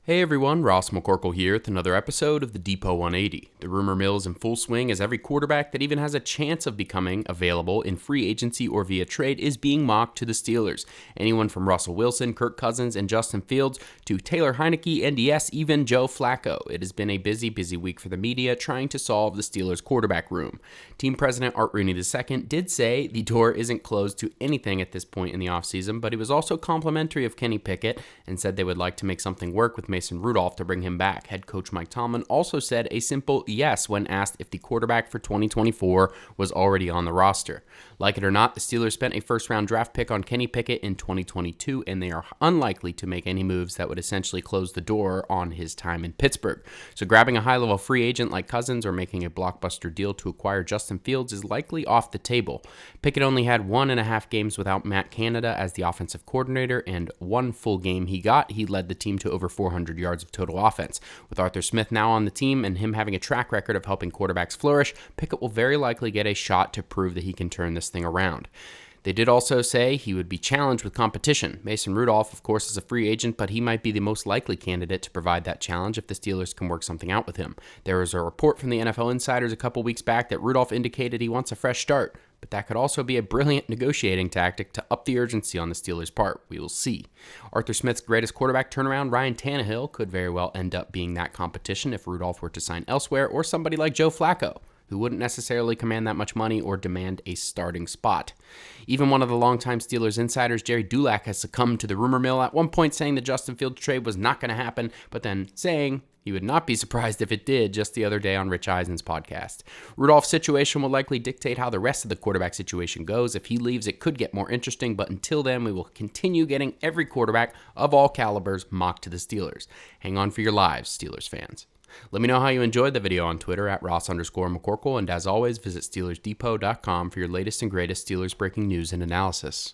Hey everyone, Ross McCorkle here with another episode of the Depot 180. The rumor mill is in full swing as every quarterback that even has a chance of becoming available in free agency or via trade is being mocked to the Steelers. Anyone from Russell Wilson, Kirk Cousins, and Justin Fields to Taylor Heinicke and yes, even Joe Flacco. It has been a busy week for the media trying to solve the Steelers quarterback room. Team president Art Rooney II did say the door isn't closed to anything at this point in the offseason, but he was also complimentary of Kenny Pickett and said they would like to make something work with Mason Rudolph to bring him back. Head coach Mike Tomlin also said a simple yes when asked if the quarterback for 2024 was already on the roster. Like it or not, the Steelers spent a first-round draft pick on Kenny Pickett in 2022, and they are unlikely to make any moves that would essentially close the door on his time in Pittsburgh. So grabbing a high-level free agent like Cousins or making a blockbuster deal to acquire Justin Fields is likely off the table. Pickett only had 1.5 games without Matt Canada as the offensive coordinator, and one full game he led the team to over 400 yards of total offense. With Arthur Smith now on the team and him having a track record of helping quarterbacks flourish, Pickett will very likely get a shot to prove that he can turn this thing around. They did also say he would be challenged with competition. Mason Rudolph, of course, is a free agent, but he might be the most likely candidate to provide that challenge if the Steelers can work something out with him. There was a report from the NFL insiders a couple weeks back that Rudolph indicated he wants a fresh start, but that could also be a brilliant negotiating tactic to up the urgency on the Steelers' part. We will see. Arthur Smith's greatest quarterback turnaround, Ryan Tannehill, could very well end up being that competition if Rudolph were to sign elsewhere, or somebody like Joe Flacco, who wouldn't necessarily command that much money or demand a starting spot. Even one of the longtime Steelers insiders, Jerry Dulac, has succumbed to the rumor mill, at one point saying the Justin Fields trade was not going to happen, but then saying he would not be surprised if it did just the other day on Rich Eisen's podcast. Rudolph's situation will likely dictate how the rest of the quarterback situation goes. If he leaves, it could get more interesting, but until then, we will continue getting every quarterback of all calibers mocked to the Steelers. Hang on for your lives, Steelers fans. Let me know how you enjoyed the video on Twitter at Ross_McCorkle, and as always, visit SteelersDepot.com for your latest and greatest Steelers breaking news and analysis.